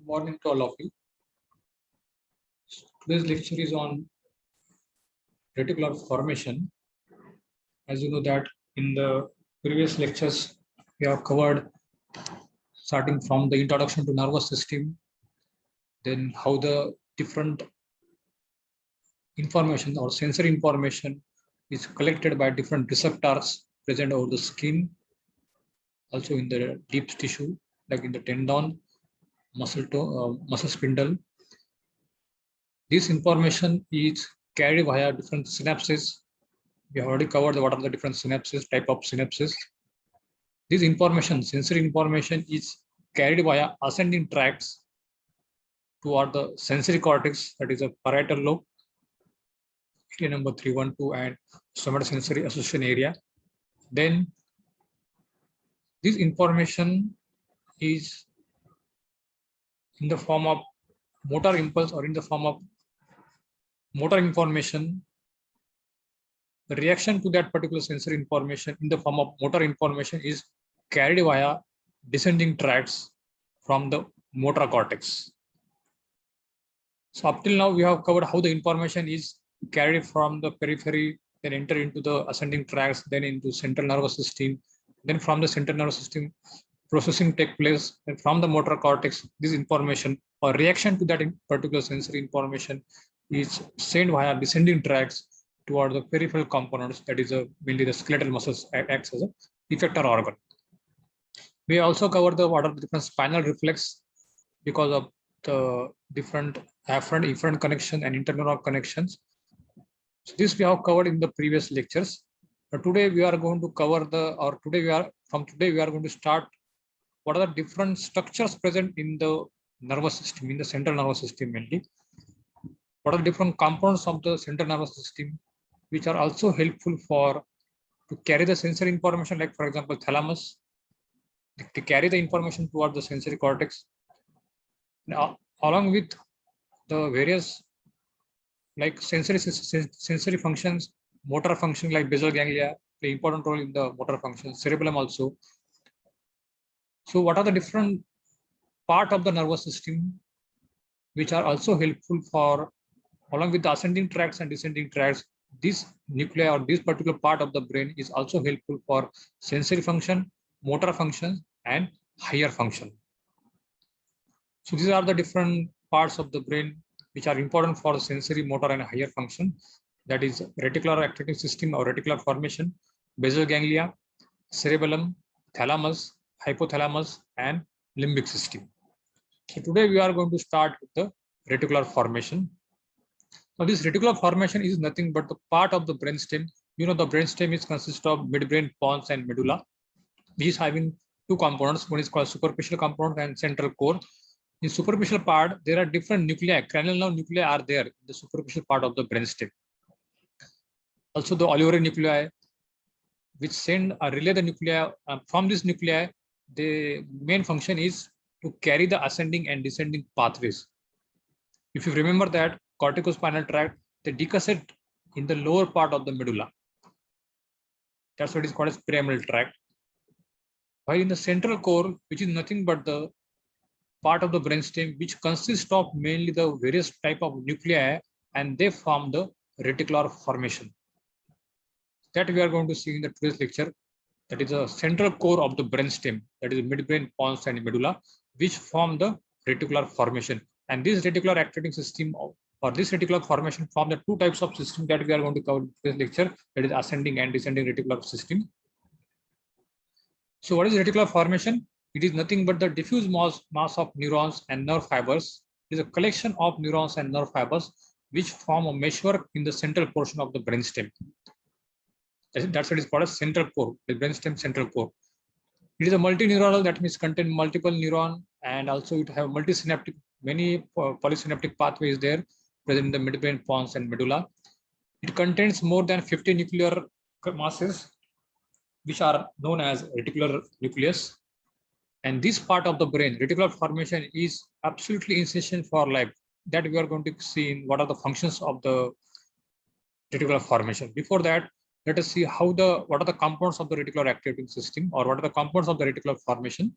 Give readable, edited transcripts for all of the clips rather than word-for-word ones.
Morning to all of you. Today's lecture is on reticular formation. As you know that in the previous lectures, we have covered starting from the introduction to nervous system, then how the different information or sensory information is collected by different receptors present over the skin, also in the deep tissue, like in the tendon, muscle spindle. This information is carried via different synapses. We have already covered what are the different synapses, type of synapses. This information, sensory information, is carried via ascending tracts toward the sensory cortex, that is a parietal lobe, area number 312, and somatosensory association area. Then this information is in the form of motor impulse or in the form of motor information. The reaction to that particular sensory information in the form of motor information is carried via descending tracts from the motor cortex. So up till now, we have covered how the information is carried from the periphery, then enter into the ascending tracts, then into central nervous system. Then from the central nervous system, processing take place, and from the motor cortex, this information or reaction to that particular sensory information is sent via descending tracts toward the peripheral components, that is mainly the skeletal muscles acts as a effector organ. We also cover what are the different spinal reflex because of the different afferent connection and interneural connections. So this we have covered in the previous lectures. But today we are going to cover today we are going to start what are the different structures present in the nervous system, in the central nervous system mainly. What are the different components of the central nervous system which are also helpful to carry the sensory information, like for example thalamus, to carry the information toward the sensory cortex. Now, along with the various like sensory functions, motor function like basal ganglia play important role in the motor function, cerebellum also. So what are the different part of the nervous system which are also helpful for, along with the ascending tracts and descending tracts, this nuclei or this particular part of the brain is also helpful for sensory function, motor function, and higher function. So these are the different parts of the brain which are important for sensory, motor, and higher function. That is reticular activating system or reticular formation, basal ganglia, cerebellum, thalamus, hypothalamus, and limbic system. So today we are going to start with the reticular formation. Now this reticular formation is nothing but the part of the brainstem. You know, the brainstem is consists of midbrain, pons, and medulla. These having two components. One is called superficial component and central core. In superficial part, there are different nuclei. Cranial nerve nuclei are there in the superficial part of the brainstem. Also, the olivary nuclei, which send or relay the nuclei. From this nuclei, the main function is to carry the ascending and descending pathways. If you remember that corticospinal tract, they decussate in the lower part of the medulla. That's what is called as pyramidal tract. While in the central core, which is nothing but the part of the brainstem which consists of mainly the various type of nuclei, and they form the reticular formation. That we are going to see in the today's lecture. That is the central core of the brainstem, that is midbrain, pons, and medulla, which form the reticular formation. And this reticular activating system or this reticular formation form the two types of system that we are going to cover in this lecture, that is ascending and descending reticular system. So what is reticular formation? It is nothing but the diffuse mass of neurons and nerve fibers. It is a collection of neurons and nerve fibers which form a meshwork in the central portion of the brainstem. That's what is called as central core, the brainstem central core. It is a multineuronal, that means contain multiple neuron, and also it have multisynaptic, many polysynaptic pathways there present in the midbrain, pons, and medulla. It contains more than 50 nuclear masses, which are known as reticular nucleus. And this part of the brain, reticular formation, is absolutely essential for life. That we are going to see in what are the functions of the reticular formation. Before that, let us see what are the components of the reticular activating system, or what are the components of the reticular formation.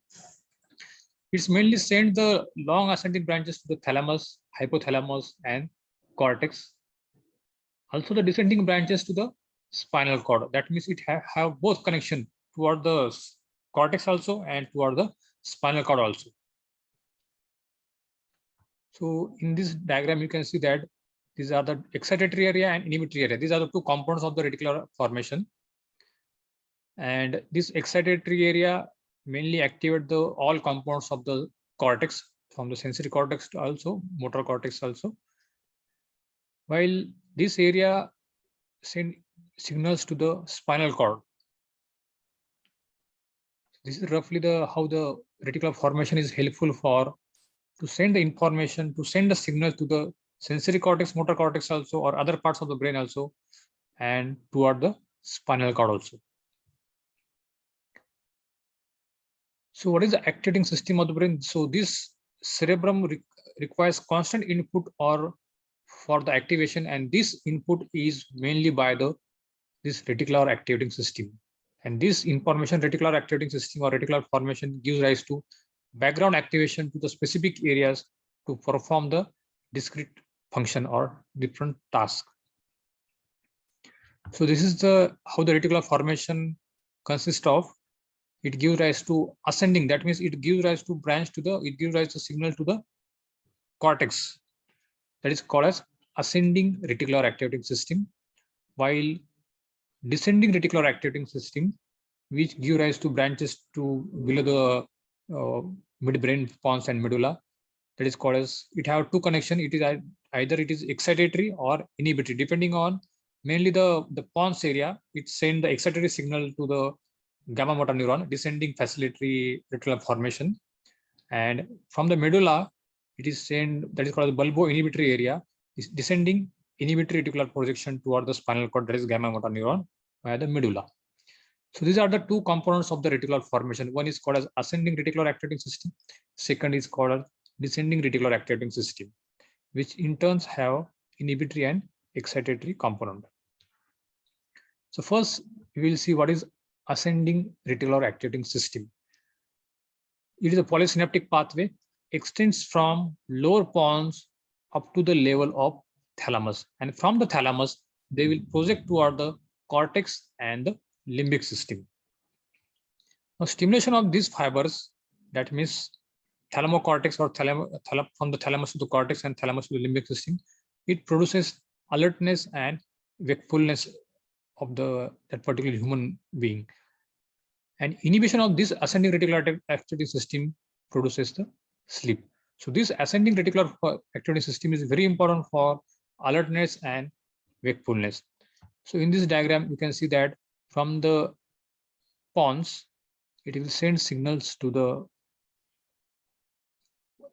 It's mainly send the long ascending branches to the thalamus, hypothalamus, and cortex. Also the descending branches to the spinal cord. That means it have both connection toward the cortex also and toward the spinal cord also. So in this diagram, you can see that these are the excitatory area and inhibitory area. These are the two components of the reticular formation. And this excitatory area mainly activate the all components of the cortex, from the sensory cortex to also motor cortex also. While this area send signals to the spinal cord. This is roughly how the reticular formation is helpful for to send the information, to send the signal to the sensory cortex, motor cortex also, or other parts of the brain also, and toward the spinal cord also. So what is the activating system of the brain? So this cerebrum requires constant input or for the activation, and this input is mainly by this reticular activating system. And this information reticular activating system or reticular formation gives rise to background activation to the specific areas to perform the discrete function or different task. So this is how the reticular formation consists of. It gives rise to ascending. That means it gives rise to branch to it gives rise to signal to the cortex. That is called as ascending reticular activating system. While descending reticular activating system, which give rise to branches to below the midbrain pons and medulla, that is called as, it have two connection. It is either it is excitatory or inhibitory, depending on mainly the pons area. It send the excitatory signal to the gamma motor neuron, descending facilitatory reticular formation, and from the medulla it is sent, that is called the bulbo inhibitory area, is descending inhibitory reticular projection toward the spinal cord, that is gamma motor neuron via the medulla. So these are the two components of the reticular formation. One is called as ascending reticular activating system. Second is called as descending reticular activating system, which in turns have inhibitory and excitatory component. So first we will see what is ascending reticular activating system. It is a polysynaptic pathway, extends from lower pons up to the level of thalamus, and from the thalamus they will project toward the cortex and the limbic system. Now stimulation of these fibers, that means thalamocortex or from the thalamus to the cortex and thalamus to the limbic system, it produces alertness and wakefulness of that particular human being. And inhibition of this ascending reticular activating system produces the sleep. So this ascending reticular activating system is very important for alertness and wakefulness. So in this diagram, you can see that from the pons, it will send signals to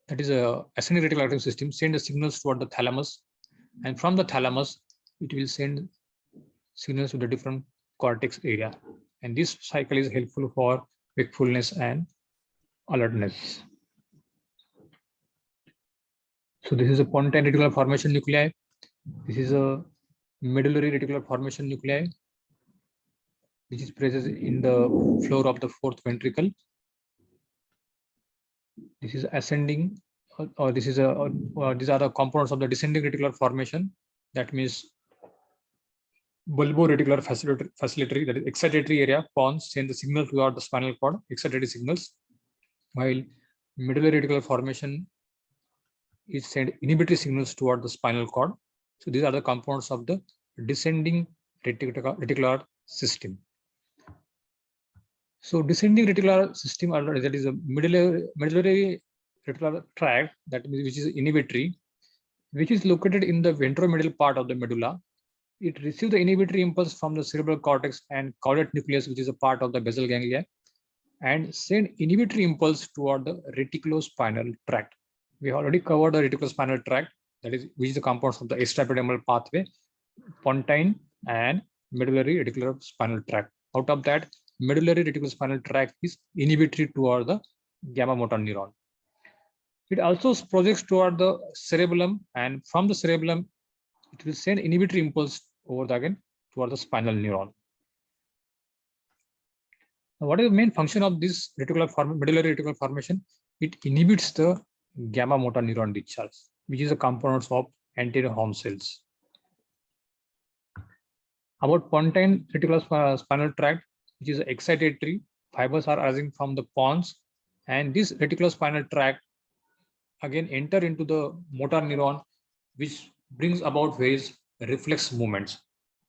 that is a ascending reticular activating system, send the signals toward the thalamus, and from the thalamus, it will send signals to the different cortex area. And this cycle is helpful for wakefulness and alertness. So this is a pontine reticular formation nuclei. This is a medullary reticular formation nuclei, which is present in the floor of the fourth ventricle. This is ascending, or this is these are the components of the descending reticular formation. That means bulboreticular facilitatory, that is excitatory area, pons send the signal toward the spinal cord, excitatory signals, while medullary reticular formation is send inhibitory signals toward the spinal cord. So these are the components of the descending reticular system. So descending reticular system, that is a medullary reticular tract, that means which is inhibitory, which is located in the ventromedial part of the medulla. It receives the inhibitory impulse from the cerebral cortex and caudate nucleus, which is a part of the basal ganglia, and send inhibitory impulse toward the reticulospinal tract. We already covered the reticulospinal tract, that is which is the components of the extraepidermal pathway, pontine and medullary reticular spinal tract. Out of that, medullary reticulospinal tract is inhibitory toward the gamma motor neuron. It also projects toward the cerebellum, and from the cerebellum, it will send inhibitory impulse again toward the spinal neuron. Now, what is the main function of this medullary reticular formation? it inhibits the gamma motor neuron discharge, which is a component of anterior horn cells. About pontine reticular spinal tract, which is excitatory, fibers are arising from the pons, and this reticular spinal tract again enter into the motor neuron, which brings about various reflex movements.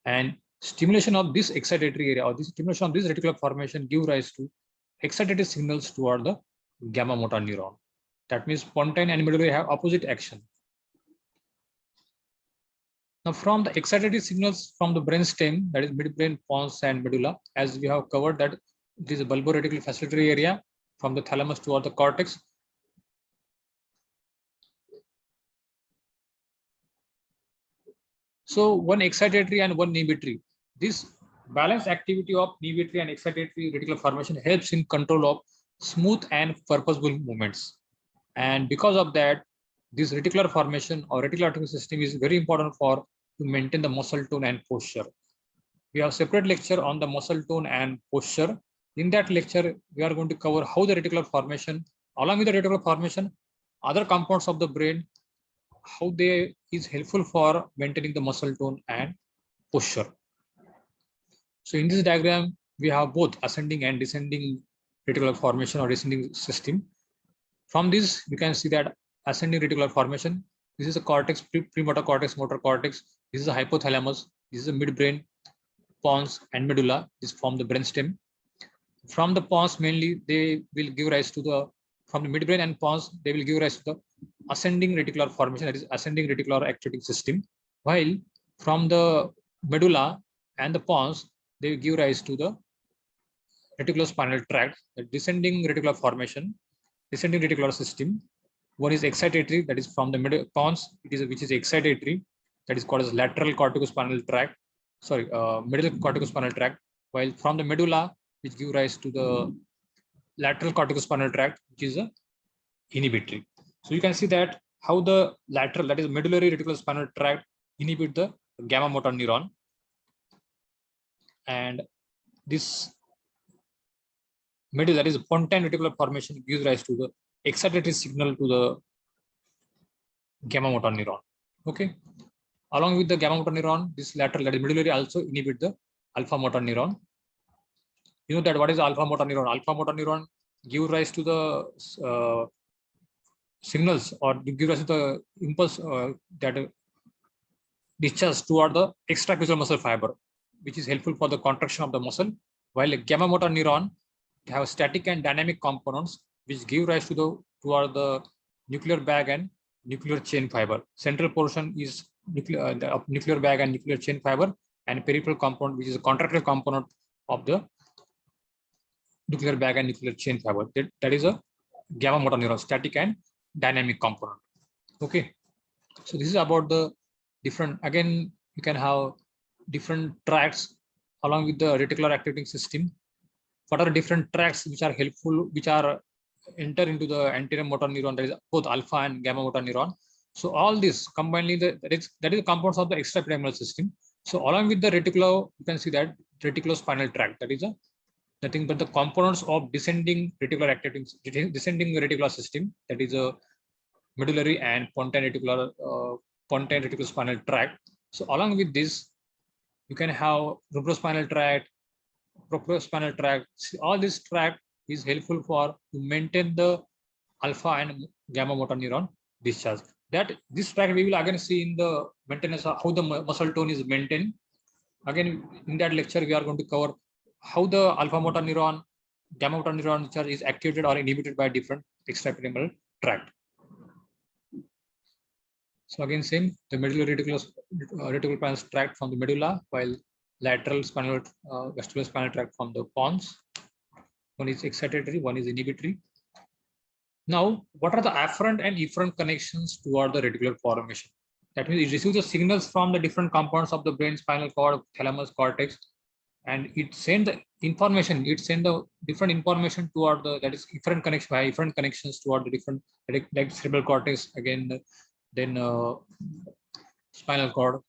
And stimulation of this excitatory area or this stimulation of this reticular formation give rise to excitatory signals toward the gamma motor neuron. That means pontine and medullary have opposite action. Now, from the excitatory signals from the brainstem, that is midbrain, pons, and medulla, as we have covered that this bulboreticular facilitatory area from the thalamus toward the cortex. So one excitatory and one inhibitory. This balanced activity of inhibitory and excitatory reticular formation helps in control of smooth and purposeful movements. And because of that, this reticular formation or reticular articular system is very important for to maintain the muscle tone and posture. We have separate lecture on the muscle tone and posture. In that lecture, we are going to cover how the reticular formation, along with the reticular formation, other components of the brain, how they is helpful for maintaining the muscle tone and posture. So in this diagram, we have both ascending and descending reticular formation or descending system. From this, you can see that ascending reticular formation, this is a cortex, premotor cortex, motor cortex. This is a hypothalamus. This is a midbrain, pons, and medulla. This form the brainstem. From the pons, mainly they will give rise to the, from the midbrain and pons, they will give rise to the ascending reticular formation, that is ascending reticular activating system. While from the medulla and the pons, they will give rise to the reticulospinal tract, the descending reticular formation, descending reticular system. One is excitatory, that is from the pons, which is excitatory, that is called as lateral corticospinal tract, middle corticospinal tract, while from the medulla, which give rise to the lateral corticospinal tract, which is a inhibitory. So you can see that how the lateral, that is medullary reticulospinal tract, inhibit the gamma motor neuron, and this middle, that is pontine reticular formation, gives rise to the excitatory signal to the gamma motor neuron. Okay. Along with the gamma motor neuron, this lateral, that is medullary, also inhibit the alpha motor neuron. You know that what is alpha motor neuron? Alpha motor neuron give rise to the signals or give rise to the impulse that discharge toward the extracapsular muscle fiber, which is helpful for the contraction of the muscle, while a gamma motor neuron have static and dynamic components which give rise to the toward the nuclear bag and nuclear chain fiber. Central portion is nuclear bag and nuclear chain fiber, and peripheral component, which is a contractile component of the nuclear bag and nuclear chain fiber. That is a gamma motor neuron, static and dynamic component. Okay, so this is about the different. Again, you can have different tracts along with the reticular activating system. What are different tracts which are helpful, which are enter into the anterior motor neuron, that is both alpha and gamma motor neuron. So all this combinedly, that is the components of the extrapyramidal system. So along with the reticular, you can see that reticulospinal tract, that is a nothing but the components of descending reticular activating, descending reticular system, that is a medullary and pontine reticulospinal tract. So along with this, you can have rubrospinal tract, propriospinal tract. All this tract is helpful for to maintain the alpha and gamma motor neuron discharge. That this tract we will again see in the maintenance of how the muscle tone is maintained. Again, in that lecture, we are going to cover how the alpha motor neuron, gamma motor neuron discharge is activated or inhibited by different extrapyramidal tract. So again, same, the medullary reticular tract from the medulla, while lateral spinal vestibular spinal tract from the pons. One is excitatory, one is inhibitory. Now, what are the afferent and efferent connections toward the reticular formation? That means it receives the signals from the different components of the brain, spinal cord, thalamus, cortex, and it sends the information. It sends the different information toward the, that is efferent connection, by efferent connections toward the different, like cerebral cortex, again, then spinal cord.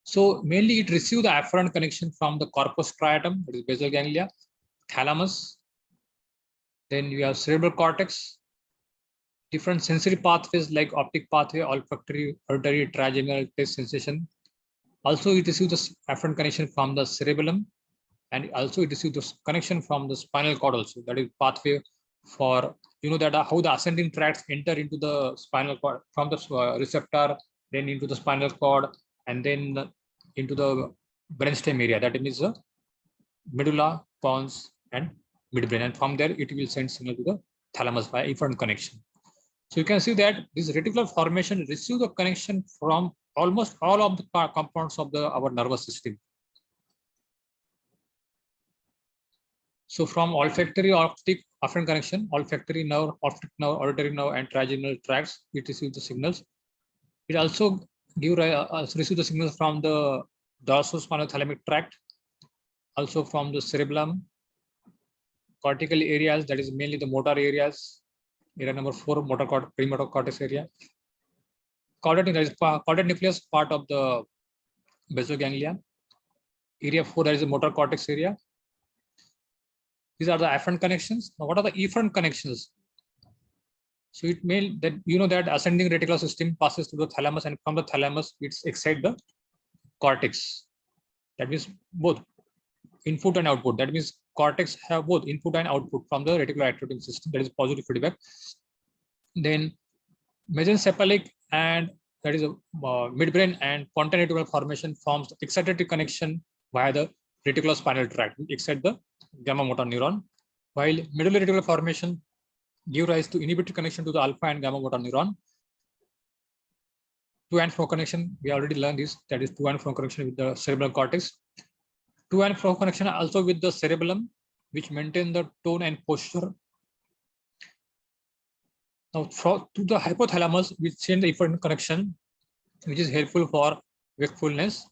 So mainly it receives the afferent connection from the corpus striatum, that is basal ganglia, thalamus, Then you have cerebral cortex, different sensory pathways like optic pathway, olfactory, auditory, trigeminal, taste, sensation. Also, it receives the afferent connection from the cerebellum, and also it receives the connection from the spinal cord also. That is pathway for, that how the ascending tracts enter into the spinal cord from the receptor, then into the spinal cord, and then into the brainstem area. That means the medulla, pons, and midbrain. And from there, it will send signal to the thalamus by efferent connection. So you can see that this reticular formation receives the connection from almost all of the components of our nervous system. So from olfactory, optic, afferent connection, olfactory nerve, optic nerve, auditory nerve, and trigeminal tracts, it receives the signals. It also receives the signals from the dorsospinothalamic tract, also from the cerebellum, cortical areas, that is mainly the motor areas. Area number 4, premotor cortex area. Caudate nucleus, part of the basal ganglia. Area 4, that is the motor cortex area. These are the afferent connections. Now, what are the efferent connections? So it may that that ascending reticular system passes through the thalamus, and from the thalamus it's excites the cortex. That means both input and output. That means cortex have both input and output from the reticular activating system. That is positive feedback. Then mesencephalic, and that is a midbrain and pontine reticular formation forms the excitatory connection via the reticular spinal tract. We excite the gamma motor neuron, while medullary reticular formation give rise to inhibitory connection to the alpha and gamma motor neuron. To and fro connection, we already learned this. That is to and fro connection with the cerebral cortex. To and fro connection also with the cerebellum, which maintain the tone and posture. Now, to the hypothalamus, we send the efferent connection, which is helpful for wakefulness.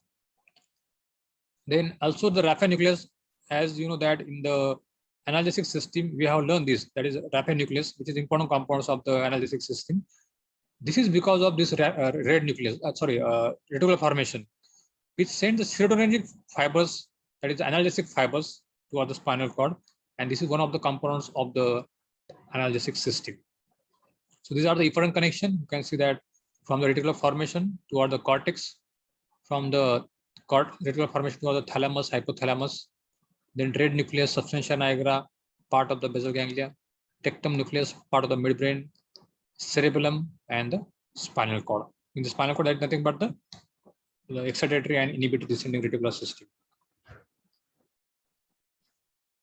Then also the raphe nucleus, as you know that in the analgesic system, we have learned this. That is raphe nucleus, which is important components of the analgesic system. This is because of this red nucleus, reticular formation, which sends the serotonergic fibers, that is analgesic fibers, toward the spinal cord, and this is one of the components of the analgesic system. So these are the efferent connection. You can see that from the reticular formation toward the cortex, from the reticular formation toward the thalamus, hypothalamus, then red nucleus, substantia nigra, part of the basal ganglia, tectum nucleus, part of the midbrain, cerebellum, and the spinal cord. In the spinal cord, there is nothing but the excitatory and inhibitory descending reticular system.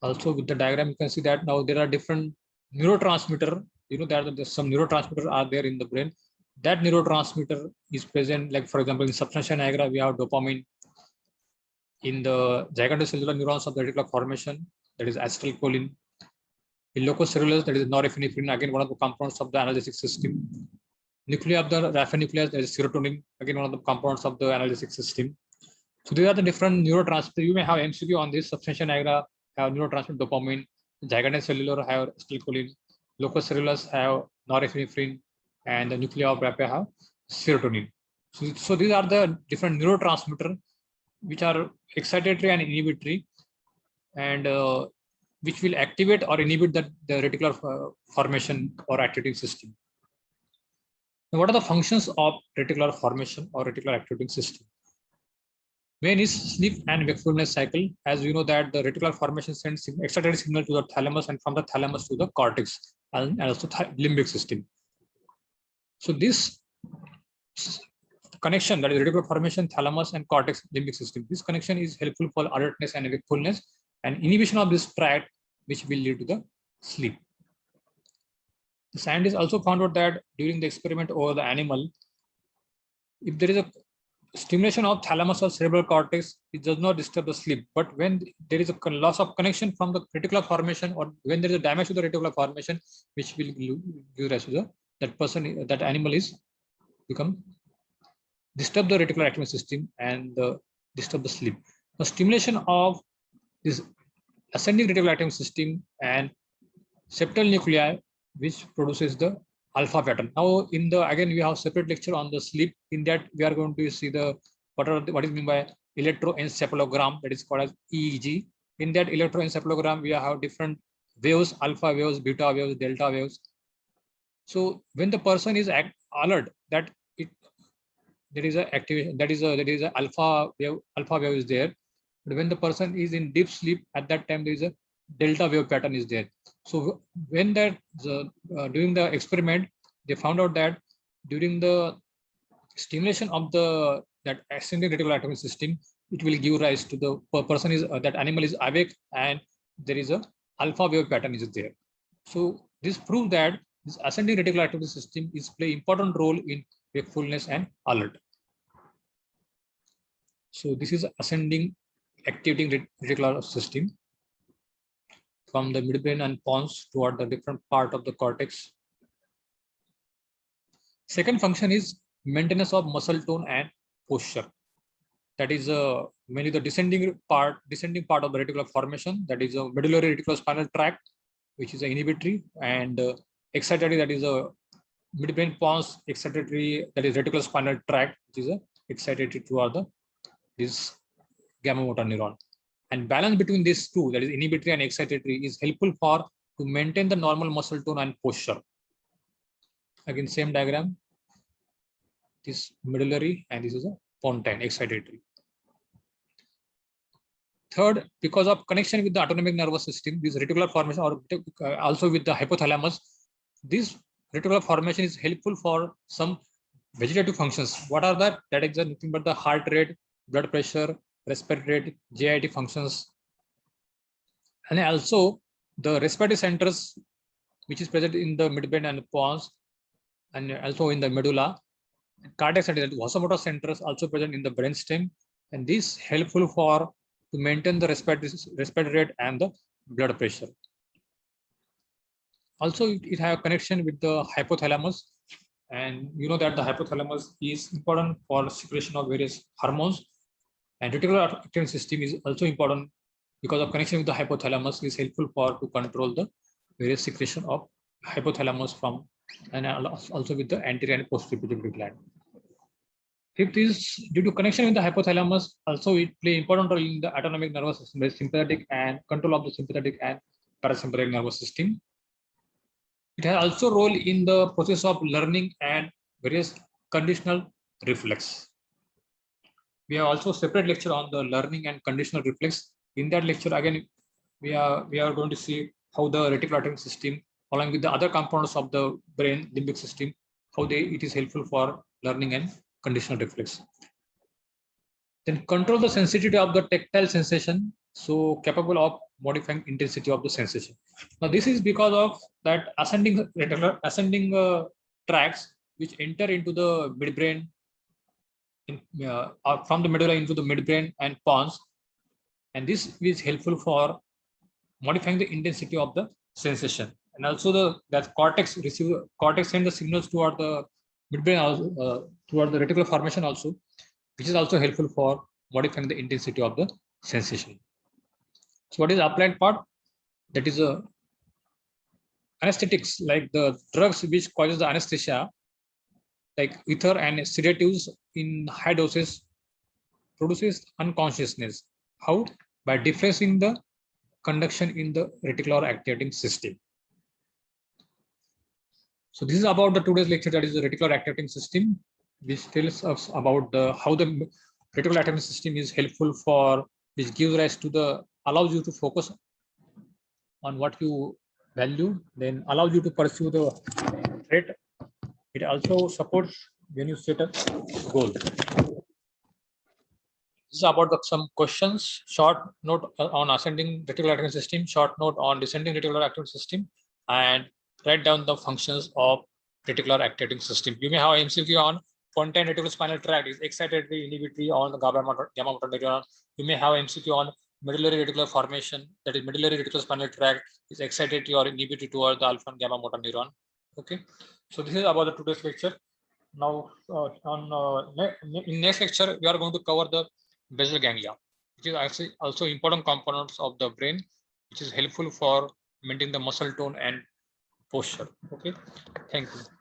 Also, with the diagram, you can see that now there are different neurotransmitter. That some neurotransmitters are there in the brain. That neurotransmitter is present, like for example, in substantia nigra, we have dopamine. In the zygomatic neurons of the reticular formation, that is acetylcholine. In locus coeruleus, that is norepinephrine, again one of the components of the analgesic system. Nuclei of the raphe nucleus, that is serotonin, again one of the components of the analgesic system. So these are the different neurotransmitters. You may have MCQ on this. Substantia nigra have neurotransmitter dopamine. Zygomatic cellular have acetylcholine. Locus coeruleus have norepinephrine, and the nuclei of raphe have serotonin. So these are the different neurotransmitters which are excitatory and inhibitory, and which will activate or inhibit the reticular formation or activating system. Now, what are the functions of reticular formation or reticular activating system? Main is sleep and wakefulness cycle. As you know that the reticular formation sends excitatory signal to the thalamus, and from the thalamus to the cortex and also limbic system. So this connection, that is reticular formation, thalamus, and cortex limbic system, this connection is helpful for alertness and wakefulness, and inhibition of this tract, which will lead to the sleep. The scientists also found out that during the experiment over the animal, if there is a stimulation of thalamus or cerebral cortex, it does not disturb the sleep. But when there is a loss of connection from the reticular formation, or when there is a damage to the reticular formation, which will give rise to that animal is disturb the reticular activating system and disturb the sleep. The stimulation of this ascending reticular activating system and septal nuclei, which produces the alpha pattern. Now, again, we have separate lecture on the sleep. In that, we are going to see what is meant by electroencephalogram, that is called as EEG. In that electroencephalogram, we have different waves, alpha waves, beta waves, delta waves. So when the person is alert that there is a activation, that is a alpha wave is there. But when the person is in deep sleep, at that time there is a delta wave pattern is there. So when during the experiment, they found out that during the stimulation of that ascending reticular activity system, it will give rise to the person is that animal is awake and there is a alpha wave pattern is there. So this proves that this ascending reticular activity system is play important role in wakefulness and alert. So this is ascending activating reticular system from the midbrain and pons toward the different part of the cortex. Second function is maintenance of muscle tone and posture. That is mainly the descending part of the reticular formation. That is a medullary reticulospinal tract, which is a inhibitory, and excitatory, that is a midbrain pons, excitatory, that is reticulospinal tract, which is a excitatory toward this gamma motor neuron. And balance between these two, that is inhibitory and excitatory, is helpful for to maintain the normal muscle tone and posture. Again, same diagram. This medullary and this is a pontine excitatory. Third, because of connection with the autonomic nervous system, this reticular formation, or also with the hypothalamus, this reticular formation is helpful for some vegetative functions. What are that? That is nothing but the heart rate, blood pressure, respiratory rate, GIT functions, and also the respiratory centers, which is present in the midbrain and pons, and also in the medulla. Cardiac centers, vasomotor centers also present in the brainstem, and this helpful for to maintain the respiratory rate and the blood pressure. Also, it have connection with the hypothalamus, and you know that the hypothalamus is important for secretion of various hormones, and reticular activity system is also important because of connection with the hypothalamus is helpful for to control the various secretion of hypothalamus from, and also with the anterior and posterior pituitary gland. Fifth is due to connection with the hypothalamus, also it play important role in the autonomic nervous system, the sympathetic and control of the sympathetic and parasympathetic nervous system. It has also role in the process of learning and various conditional reflex. We have also separate lecture on the learning and conditional reflex. In that lecture, again, we are going to see how the reticular activity system, along with the other components of the brain limbic system, how it is helpful for learning and conditional reflex. Then control the sensitivity of the tactile sensation, so capable of modifying intensity of the sensation. Now this is because of that ascending tracts which enter into the midbrain, from the medulla into the midbrain and pons, and this is helpful for modifying the intensity of the sensation. And also that cortex send the signals toward the midbrain, also toward the reticular formation also, which is also helpful for modifying the intensity of the sensation. So what is the applied part? That is anesthetics, like the drugs which causes the anesthesia, like ether and sedatives in high doses, produces unconsciousness. How? By differentiating the conduction in the reticular activating system. So this is about the today's lecture, that is the reticular activating system, which tells us about how the reticular activating system is helpful for, which gives rise to allows you to focus on what you value, then allows you to pursue the trait. It also supports when you set a goal. This is about some questions. Short note on ascending reticular activating system, short note on descending reticular activating system, and write down the functions of reticular activating system. You may have MCQ on pontine reticulospinal tract is excitatory, inhibitory on the gamma motor neuron. You may have MCQ on medullary reticular formation, that is medullary reticulospinal tract is excitatory or inhibitory toward the alpha and gamma motor neuron. Okay, so this is about the today's lecture. Now, in next lecture, we are going to cover the basal ganglia, which is actually also important components of the brain, which is helpful for maintaining the muscle tone and posture. Okay, thank you.